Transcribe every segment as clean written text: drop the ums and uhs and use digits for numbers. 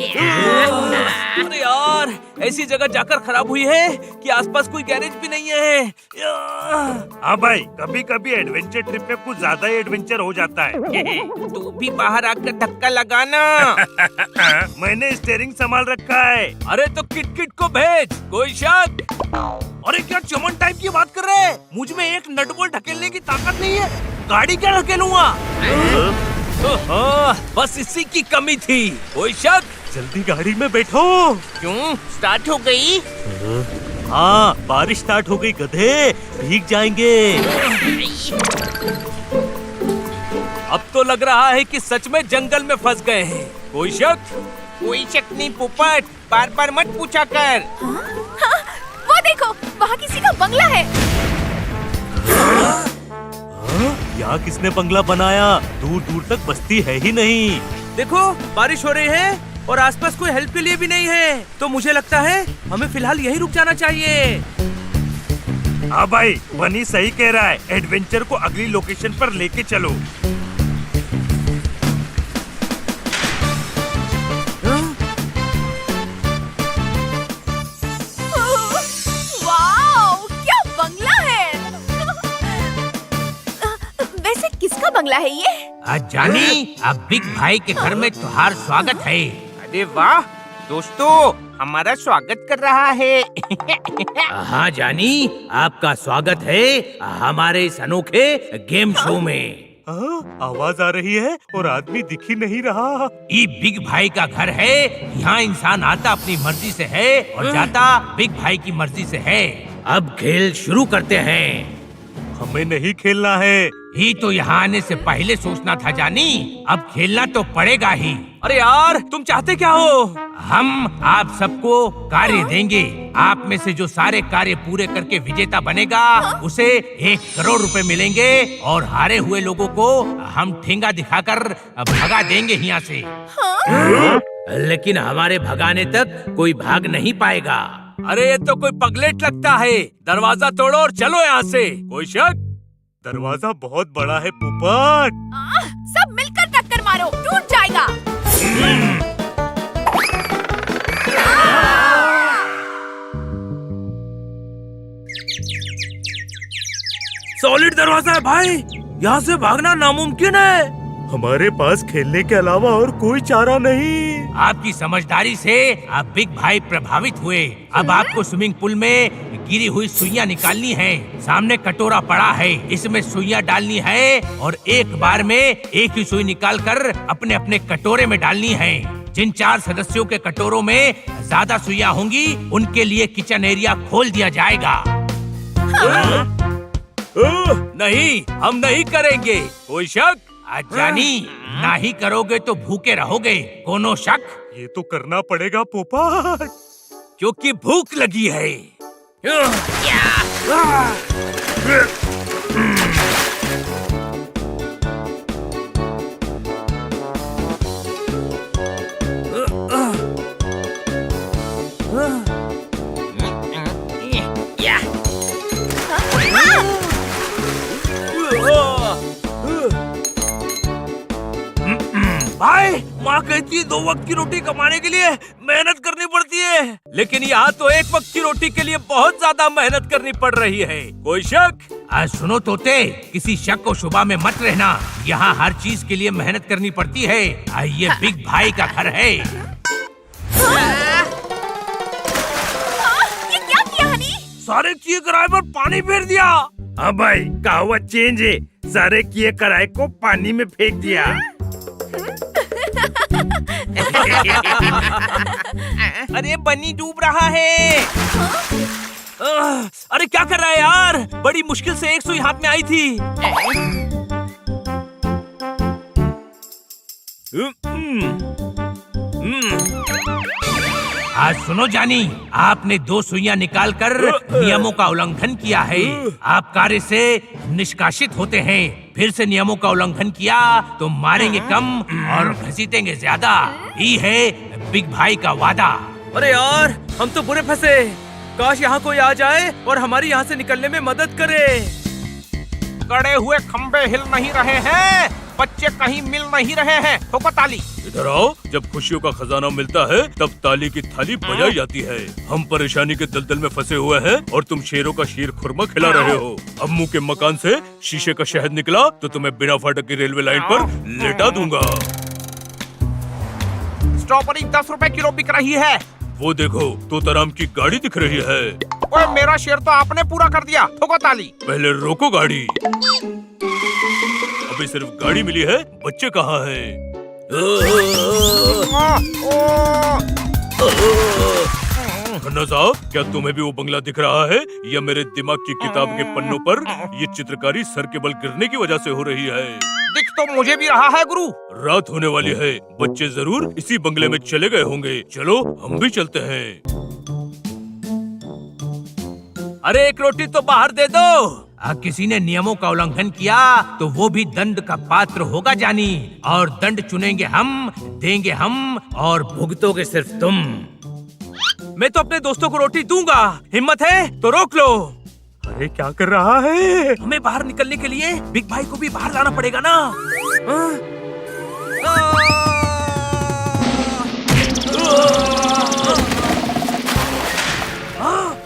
अरे यार, ऐसी जगह जाकर खराब हुई है कि आसपास कोई गैरेज भी नहीं है। हाँ भाई, कभी कभी एडवेंचर ट्रिप में कुछ ज्यादा ही एडवेंचर हो जाता है। तू भी बाहर आकर धक्का लगाना। मैंने स्टीयरिंग संभाल रखा है। अरे तो किट को भेज, कोई शक? अरे क्या चमन टाइप की बात कर रहे हैं? मुझ में एक नट बोल्ट ढकेलने की ताकत नहीं है, गाड़ी क्या ढकेलूंगा? बस इसी की कमी थी। कोई शक? जल्दी गाड़ी में बैठो। क्यों, स्टार्ट हो गई? हाँ, बारिश स्टार्ट हो गई गधे, भीग जाएंगे। अब तो लग रहा है कि सच में जंगल में फंस गए हैं। कोई शक? कोई शक नहीं पोपट, बार बार मत पूछा कर। हाँ, वो देखो, वहाँ किसी का बंगला है। यहाँ किसने बंगला बनाया? दूर दूर तक बस्ती है ही नहीं। देखो, बारिश हो रही है और आसपास कोई हेल्प के लिए भी नहीं है, तो मुझे लगता है हमें फिलहाल यहीं रुक जाना चाहिए। हाँ भाई, बनी सही कह रहा है। एडवेंचर को अगली लोकेशन पर लेके चलो। वाओ, क्या बंगला है। वैसे किसका बंगला है ये? जानी, अब बिग भाई के घर में तुम्हारा स्वागत है। अरे वाह दोस्तों, हमारा स्वागत कर रहा है। हाँ जानी, आपका स्वागत है हमारे इस अनोखे गेम शो में। आवाज आ रही है और आदमी दिख ही नहीं रहा। ये बिग भाई का घर है। यहाँ इंसान आता अपनी मर्जी से है और जाता बिग भाई की मर्जी से है। अब खेल शुरू करते हैं। हमें नहीं खेलना है। ही तो यहाँ आने से पहले सोचना था जानी, अब खेलना तो पड़ेगा ही। अरे यार, तुम चाहते क्या हो? हम आप सबको कार्य देंगे। आप में से जो सारे कार्य पूरे करके विजेता बनेगा, उसे 1 करोड़ रुपए मिलेंगे और हारे हुए लोगों को हम ठेंगा दिखाकर भगा देंगे यहाँ से। लेकिन हमारे भगाने तक कोई भाग नहीं पाएगा। अरे ये तो कोई पगलेट लगता है। दरवाजा तोड़ो और चलो यहाँ से। कोई शक? दरवाजा बहुत बड़ा है पोपट। सब मिलकर टक्कर मारो, टूट जाएगा। सॉलिड दरवाजा है भाई, यहाँ से भागना नामुमकिन है। हमारे पास खेलने के अलावा और कोई चारा नहीं। आपकी समझदारी से आप बिग भाई प्रभावित हुए। अब आपको स्विमिंग पूल में गिरी हुई सुइयां निकालनी है। सामने कटोरा पड़ा है, इसमें सुइयां डालनी है और एक बार में एक ही सुई निकालकर अपने अपने कटोरे में डालनी है। जिन 4 सदस्यों के कटोरों में ज्यादा सुइयां होंगी, उनके लिए किचन एरिया खोल दिया जाएगा। नहीं, हम नहीं करेंगे। कोई शक? जानी, ना ही करोगे तो भूखे रहोगे। कोनो शक? ये तो करना पड़ेगा पोपट, क्योंकि भूख लगी है। भाई, माँ कहती है 2 वक्त की रोटी कमाने के लिए मेहनत करनी पड़ती है, लेकिन यहाँ तो 1 वक्त की रोटी के लिए बहुत ज्यादा मेहनत करनी पड़ रही है। कोई शक? सुनो तोते, किसी शक को शुबा में मत रहना। यहाँ हर चीज के लिए मेहनत करनी पड़ती है। ये बिग भाई का घर है। ये क्या किया हनी? सारे किए कराए पर पानी फेर दिया। हाँ भाई, कहावत चेंज है। सारे किए कराए को पानी में फेंक दिया। अरे बन्नी डूब रहा है। अरे क्या कर रहा है यार? बड़ी मुश्किल से 1 सुई हाथ में आई थी। आज सुनो जानी, आपने 2 सुइयां निकालकर नियमों का उल्लंघन किया है। आप कार्य से निष्कासित होते हैं। फिर से नियमों का उल्लंघन किया तो मारेंगे कम और घसीटेंगे ज्यादा। ये है बिग भाई का वादा। अरे यार, हम तो बुरे फंसे। काश यहाँ कोई आ जाए और हमारी यहाँ से निकलने में मदद करे। गड़े हुए खंबे हिल नहीं रहे हैं बच्चे कहीं मिल नहीं रहे हैं। ठोको ताली। इधर आओ, जब खुशियों का खजाना मिलता है तब ताली की थाली बजाई जाती है। हम परेशानी के दलदल में फंसे हुए हैं और तुम शेरों का शीर खुरमा खिला रहे हो। अम्मू के मकान से शीशे का शहद निकला तो तुम्हें बिना फाटक की रेलवे लाइन पर लेटा दूंगा। स्ट्रॉबेरी 10 रुपए किलो बिक रही है। वो देखो, तोताराम की गाड़ी दिख रही है। ओए, मेरा शेर तो आपने पूरा कर दिया। ठोको ताली। पहले रोको गाड़ी। अभी सिर्फ गाड़ी मिली है, बच्चे कहाँ हैं? खन्ना साहब, क्या तुम्हें भी वो बंगला दिख रहा है या मेरे दिमाग की किताब के पन्नों पर ये चित्रकारी सर के बल गिरने की वजह से हो रही है? दिख तो मुझे भी रहा है गुरु। रात होने वाली है, बच्चे जरूर इसी बंगले में चले गए होंगे। चलो हम भी चलते हैं। अरे एक रोटी तो बाहर दे दो। किसी ने नियमों का उल्लंघन किया तो वो भी दंड का पात्र होगा जानी। और दंड चुनेंगे हम, देंगे हम और भुगतोगे सिर्फ तुम। मैं तो अपने दोस्तों को रोटी दूंगा। हिम्मत है तो रोक लो। अरे क्या कर रहा है? हमें बाहर निकलने के लिए बिग भाई को भी बाहर लाना पड़ेगा ना।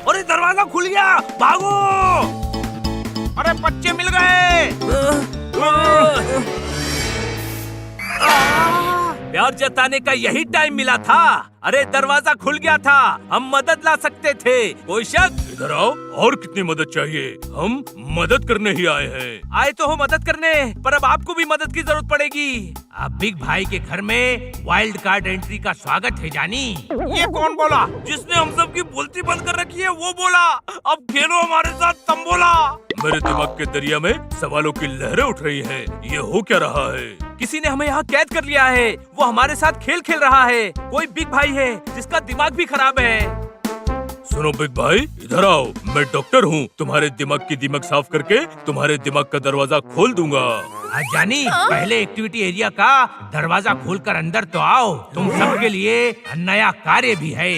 अरे दरवाजा खुल गया, भागो। अरे बच्चे मिल गए। प्यार जताने का यही टाइम मिला था। अरे दरवाजा खुल गया था, हम मदद ला सकते थे। कोई शक? इधर आओ, और कितनी मदद चाहिए? हम मदद करने ही आए हैं। आए तो हो मदद करने, पर अब आपको भी मदद की जरूरत पड़ेगी। अब बिग भाई के घर में वाइल्ड कार्ड एंट्री का स्वागत है जानी। ये कौन बोला? जिसने हम सब की बोलती बंद कर रखी है वो बोला। अब खेलो हमारे साथ तंबोला। मेरे दिमाग के दरिया में सवालों की लहरें उठ रही है। ये हो क्या रहा है? किसी ने हमें यहाँ कैद कर लिया है। वो हमारे साथ खेल खेल रहा है। कोई बिग भाई है जिसका दिमाग भी खराब है। सुनो बिग भाई, इधर आओ। मैं डॉक्टर हूँ, तुम्हारे दिमाग की दीमक साफ करके तुम्हारे दिमाग का दरवाजा खोल दूंगा। जानी, पहले एक्टिविटी एरिया का दरवाजा खोलकर अंदर तो आओ। तुम सबके लिए नया कार्य भी है।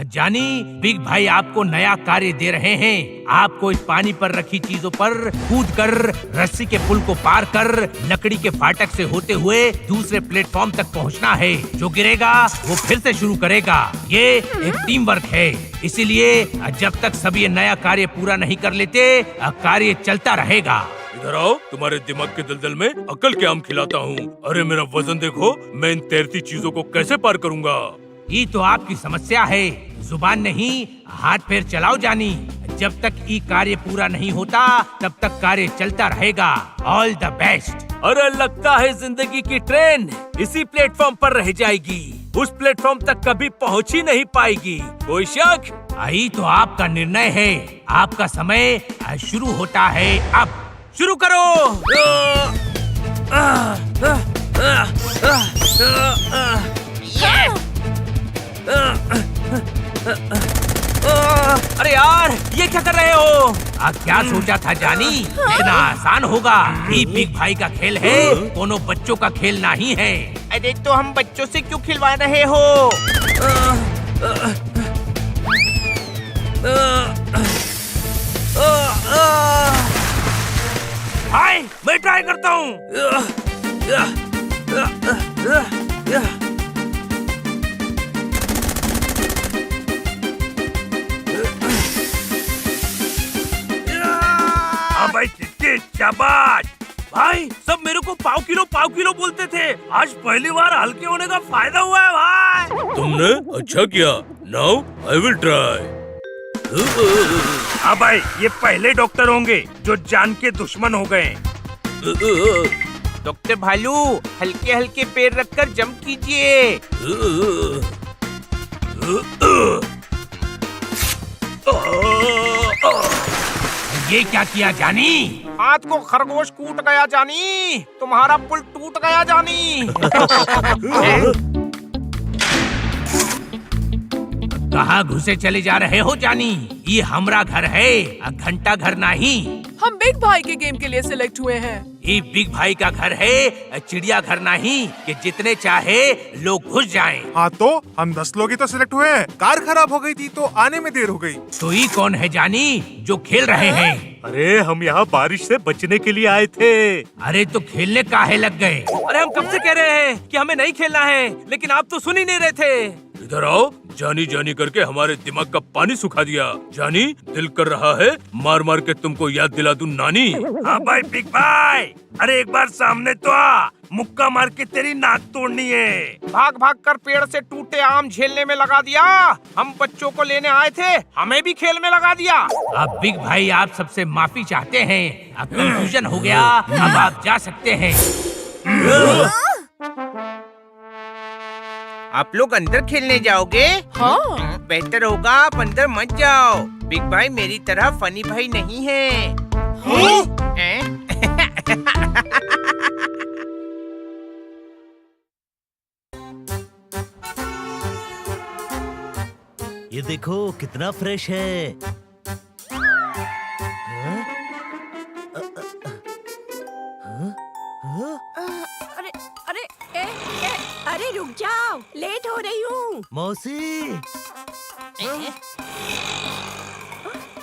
जानी, बिग भाई आपको नया कार्य दे रहे हैं। आपको इस पानी पर रखी चीजों पर कूदकर रस्सी के पुल को पार कर लकड़ी के फाटक से होते हुए दूसरे प्लेटफॉर्म तक पहुंचना है। जो गिरेगा वो फिर से शुरू करेगा। ये एक टीम वर्क है, इसीलिए जब तक सब ये नया कार्य पूरा नहीं कर लेते कार्य चलता रहेगा। इधर आओ, तुम्हारे दिमाग के दलदल में अकल के आम खिलाता हूँ। अरे मेरा वजन देखो, मैं इन तैरती चीजों को कैसे पार करूँगा? ये तो आपकी समस्या है। जुबान नहीं, हाथ पैर चलाओ जानी। जब तक ये कार्य पूरा नहीं होता तब तक कार्य चलता रहेगा। All the best. अरे लगता है जिंदगी की ट्रेन इसी प्लेटफॉर्म पर रह जाएगी। उस प्लेटफॉर्म तक कभी पहुंच ही नहीं पाएगी। कोई शक? यही तो आपका निर्णय है। आपका समय शुरू होता है। अब शुरू करो। अरे यार, ये क्या कर रहे हो? क्या सोचा था जानी? इतना आसान होगा? ये बिग भाई का खेल है, कोनो बच्चों का खेल नहीं है। अरे तो हम बच्चों से क्यों खिलवा रहे हो? हाय, मैं ट्राई करता हूँ। भाई कितनी शाबाश। भाई सब मेरे को पाव किलो बोलते थे। आज पहली बार हल्के होने का फायदा हुआ है भाई। तुमने अच्छा किया। Now I will try. हाँ भाई, ये पहले डॉक्टर होंगे जो जान के दुश्मन हो गए। डॉक्टर भालू, हल्के हल्के पैर रखकर जंप कीजिए। ये क्या किया जानी? हाथ को खरगोश कूट गया जानी। तुम्हारा पुल टूट गया जानी। कहाँ घुसे चले जा रहे हो जानी? ये हमारा घर है, घंटा घर नहीं। हम बिग भाई के गेम के लिए सिलेक्ट हुए हैं। ये बिग भाई का घर है, चिड़िया घर नहीं कि जितने चाहे लोग घुस जाएं। हाँ तो हम 10 लोग ही तो सिलेक्ट हुए हैं। कार खराब हो गई थी तो आने में देर हो गई। तो ये कौन है जानी जो खेल रहे हैं? अरे हम यहाँ बारिश से बचने के लिए आए थे। अरे तो खेलने काहे लग गए? अरे हम कब से कह रहे हैं कि हमें नहीं खेलना है, लेकिन आप तो सुन ही नहीं रहे थे। इधर आओ, जानी जानी करके हमारे दिमाग का पानी सुखा दिया। जानी, दिल कर रहा है मार मार के तुमको याद दिला दूं नानी। हाँ भाई बिग भाई, अरे एक बार सामने तो आ, मुक्का मार के तेरी नाक तोड़नी है। भाग भाग कर पेड़ से टूटे आम झेलने में लगा दिया। हम बच्चों को लेने आए थे, हमें भी खेल में लगा दिया। अब बिग भाई आप सबसे माफी चाहते हैं। अब कंफ्यूजन हो गया, अब आप जा सकते हैं। आप लोग अंदर खेलने जाओगे? हाँ। बेहतर होगा आप अंदर मत जाओ। बिग भाई मेरी तरह फनी भाई नहीं है। हैं? ये देखो कितना फ्रेश है। अरे अरे अरे रुक जाओ, लेट हो रही हूँ। मौसी,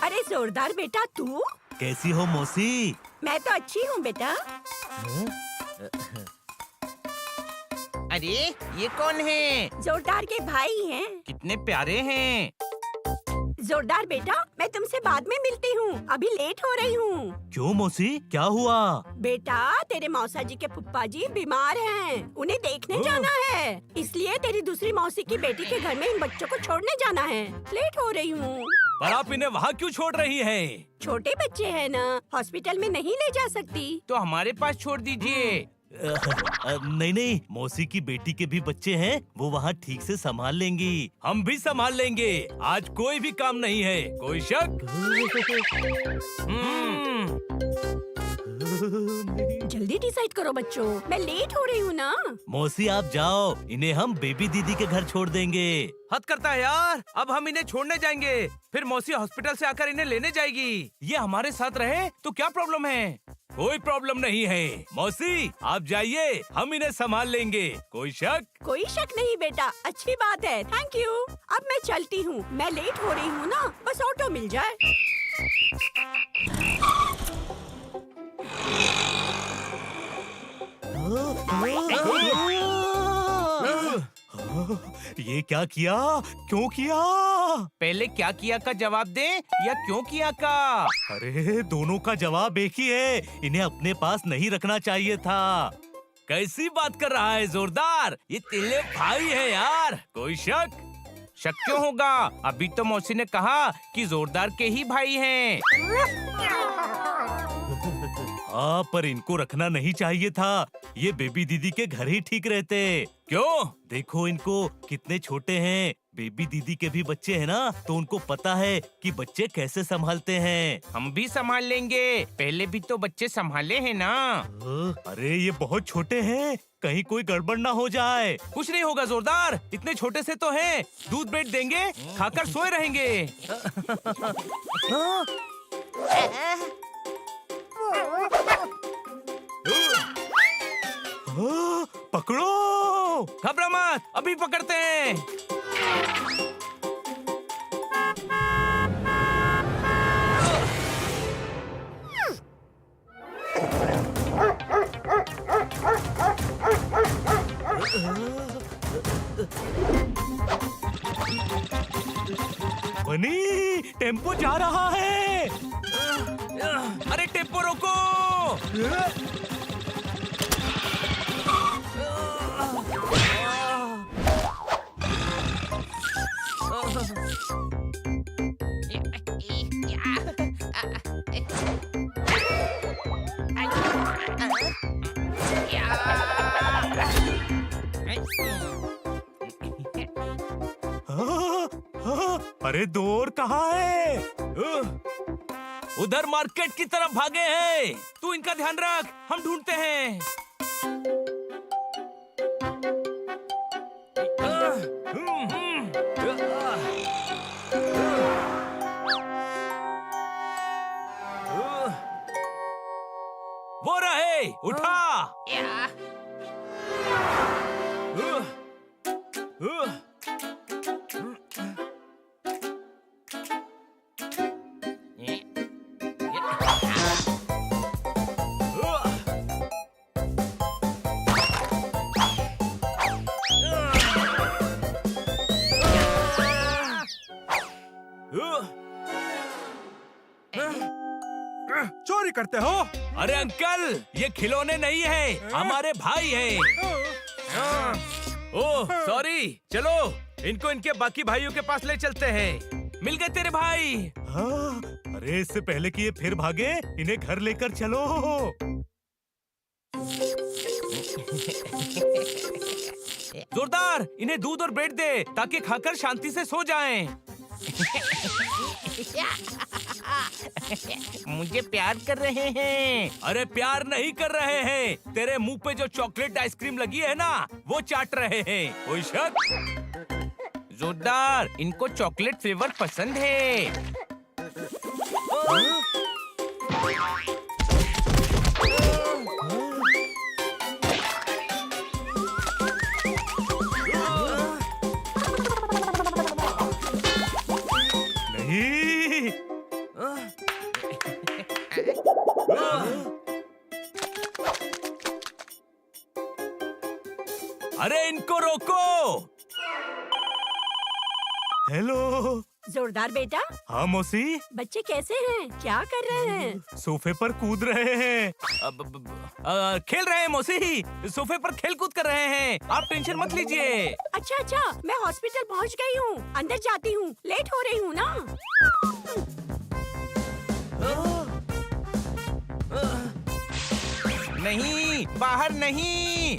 अरे जोरदार बेटा, तू? कैसी हो मौसी? मैं तो अच्छी हूँ बेटा। अरे ये कौन है? जोरदार के भाई हैं। कितने प्यारे हैं। जोरदार बेटा, मैं तुमसे बाद में मिलती हूँ, अभी लेट हो रही हूँ। क्यों मौसी, क्या हुआ? बेटा, तेरे मौसा जी के फुप्पा जी बीमार हैं, उन्हें देखने जाना है, इसलिए तेरी दूसरी मौसी की बेटी के घर में इन बच्चों को छोड़ने जाना है। लेट हो रही हूँ। पर आप इन्हें वहाँ क्यों छोड़ रही हैं? छोटे बच्चे हैं ना, हॉस्पिटल में नहीं ले जा सकती। तो हमारे पास छोड़ दीजिए। नहीं नहीं, मौसी की बेटी के भी बच्चे हैं, वो वहाँ ठीक से संभाल लेंगी। हम भी संभाल लेंगे, आज कोई भी काम नहीं है। कोई शक? जल्दी डिसाइड करो बच्चों, मैं लेट हो रही हूँ ना। मौसी आप जाओ, इन्हें हम बेबी दीदी के घर छोड़ देंगे। हद करता है यार, अब हम इन्हें छोड़ने जाएंगे, फिर मौसी हॉस्पिटल से आकर इन्हें लेने जाएगी। ये हमारे साथ रहे तो क्या प्रॉब्लम है? कोई प्रॉब्लम नहीं है मौसी, आप जाइए, हम इन्हें संभाल लेंगे। कोई शक? कोई शक नहीं बेटा, अच्छी बात है, थैंक यू। अब मैं चलती हूँ, मैं लेट हो रही हूँ ना, बस ऑटो मिल जाए। ये क्या किया? क्यों किया? पहले क्या किया का जवाब दे या क्यों किया का? अरे दोनों का जवाब एक ही है, इन्हें अपने पास नहीं रखना चाहिए था। कैसी बात कर रहा है जोरदार, ये तेरे भाई है यार। कोई शक? शक क्यों होगा, अभी तो मौसी ने कहा कि जोरदार के ही भाई हैं। हाँ पर इनको रखना नहीं चाहिए था, ये बेबी दीदी के घर ही ठीक रहते। क्यों? देखो इनको कितने छोटे हैं। बेबी दीदी के भी बच्चे हैं ना, तो उनको पता है कि बच्चे कैसे संभालते हैं। हम भी संभाल लेंगे, पहले भी तो बच्चे संभाले हैं ना। अरे ये बहुत छोटे हैं, कहीं कोई गड़बड़ ना हो जाए। कुछ नहीं होगा जोरदार, इतने छोटे से तो हैं, दूध बेच देंगे, खाकर सोए रहेंगे। पकड़ो! घबरा मत, अभी पकड़ते हैं। बनी, टेम्पो जा रहा है। अरे टेम्पो रोको। अरे दूर कहाँ है? उधर मार्केट की तरफ भागे हैं। तू इनका ध्यान रख, हम ढूंढते हैं। चोरी करते हो? अरे अंकल, ये खिलौने नहीं है, हमारे भाई हैं। ओह सॉरी, चलो इनको इनके बाकी भाइयों के पास ले चलते हैं। मिल गए तेरे भाई। हाँ, अरे इससे पहले कि ये फिर भागे, इन्हें घर लेकर चलो। जोरदार, इन्हें दूध और ब्रेड दे ताकि खाकर शांति से सो जाएं। मुझे प्यार कर रहे हैं। अरे प्यार नहीं कर रहे हैं, तेरे मुंह पे जो चॉकलेट आइसक्रीम लगी है ना, वो चाट रहे हैं। कोई शक? जोरदार, इनको चॉकलेट फ्लेवर पसंद है। नहीं, अरे इनको रोको। हेलो। जोरदार बेटा, हाँ मौसी, बच्चे कैसे हैं? क्या कर रहे हैं? सोफे पर कूद रहे हैं। खेल रहे हैं मौसी, सोफे पर खेल कूद कर रहे हैं। आप टेंशन मत लीजिए। अच्छा अच्छा, मैं हॉस्पिटल पहुंच गई हूँ, अंदर जाती हूँ, लेट हो रही हूँ ना। नहीं, बाहर नहीं।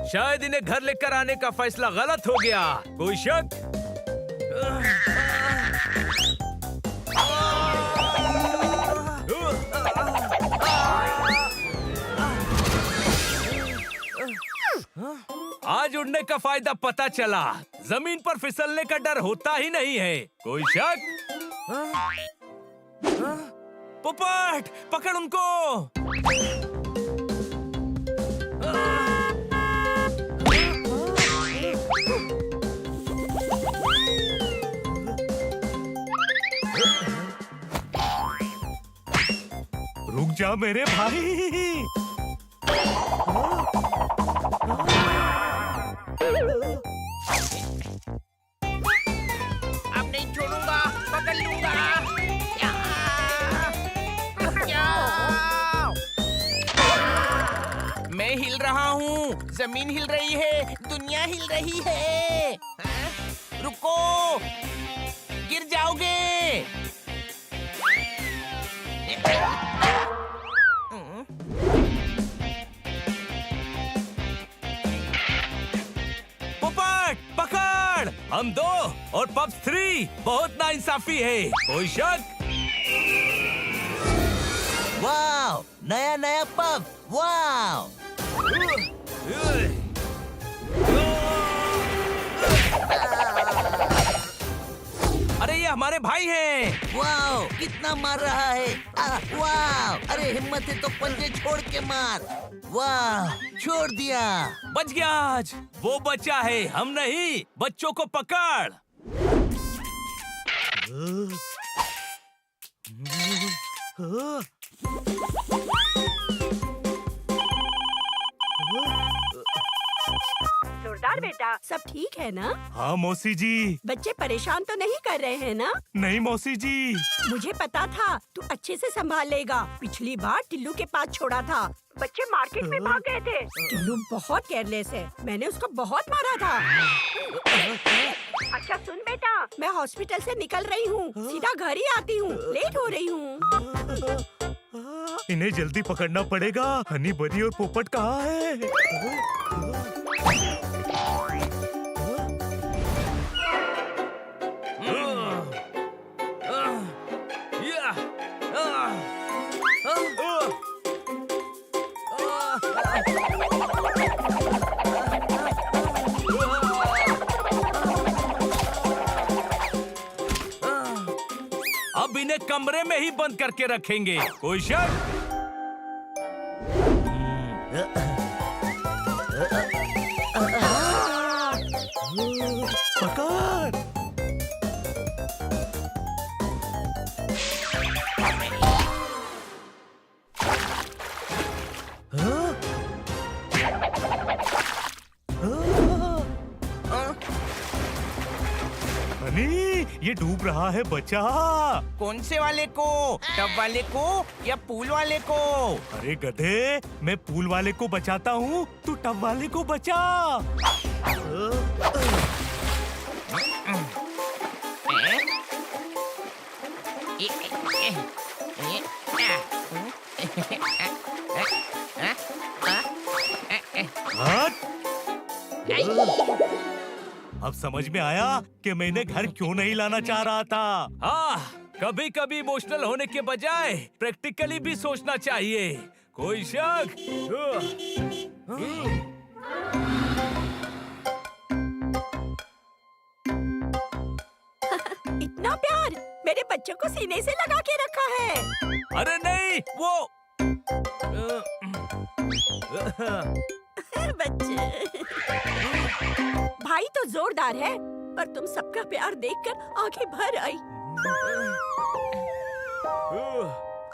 शायद इन्हें घर लेकर आने का फैसला गलत हो गया। कोई शक? आज उड़ने का फायदा पता चला। जमीन पर फिसलने का डर होता ही नहीं है। कोई शक? पोपट, पकड़ उनको। रुक जा मेरे भाई। अब नहीं छोड़ूंगा, पकड़ लूंगा। मैं हिल रहा हूँ, जमीन हिल रही है, दुनिया हिल रही है। हाँ? रुको, गिर जाओगे। पोपट, पकड़। हम 2 और पप्स 3 बहुत नाइंसाफी है। कोई शक? वाव, नया नया पब, वाव। अरे ये हमारे भाई हैं। वाव, कितना मार रहा है। वाव, अरे हिम्मत है तो पंजे छोड़ के मार। वाह, छोड़ दिया। बच गया आज। वो बच्चा है, हम नहीं। बच्चों को पकड़। जोरदार बेटा, सब ठीक है ना? हाँ मौसी जी। बच्चे परेशान तो नहीं कर रहे हैं ना? नहीं मौसी जी। मुझे पता था तू अच्छे से संभाल लेगा। पिछली बार टिल्लू के पास छोड़ा था, बच्चे मार्केट में भाग गए थे। टिल्लू बहुत केयरलेस है, मैंने उसको बहुत मारा था। अच्छा सुन बेटा, मैं हॉस्पिटल से निकल रही हूँ, सीधा घर ही आती हूँ, लेट हो रही हूँ। इन्हें जल्दी पकड़ना पड़ेगा। हनी बनी और पोपट कहाँ है? इन्हें कमरे में ही बंद करके रखेंगे। कोई शक? पकड़। हनी, ये डूब रहा है, बचा। कौन से वाले को? टब वाले को या पूल वाले को? अरे गधे, मैं पूल वाले को बचाता हूँ, तू टब वाले को बचा। अब समझ में आया कि मैंने घर क्यों नहीं लाना चाह रहा था। हाँ, कभी कभी इमोशनल होने के बजाय प्रैक्टिकली भी सोचना चाहिए। कोई शक? इतना प्यार मेरे बच्चों को सीने से लगा के रखा है। अरे नहीं, वो बच्चे, भाई तो जोरदार है, पर तुम सबका प्यार देखकर आंखें भर आई।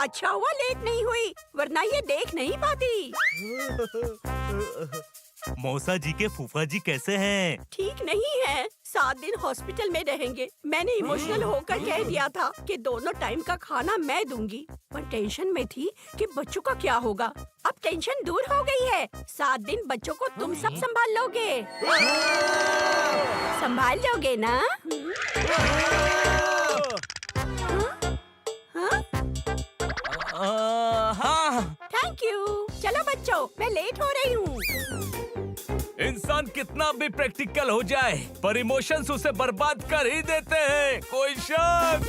अच्छा हुआ लेट नहीं हुई, वरना ये देख नहीं पाती। मौसा जी के फूफा जी कैसे हैं? ठीक नहीं है, 7 दिन हॉस्पिटल में रहेंगे। मैंने इमोशनल होकर कह दिया था कि दोनों टाइम का खाना मैं दूंगी, पर टेंशन में थी कि बच्चों का क्या होगा। अब टेंशन दूर हो गई है। 7 दिन बच्चों को तुम सब संभाल लोगे। संभाल लोगे ना? हाँ। Thank you. चलो बच्चों, मैं लेट हो रही हूँ। इंसान कितना भी प्रैक्टिकल हो जाए, पर इमोशंस उसे बर्बाद कर ही देते हैं। कोई शक?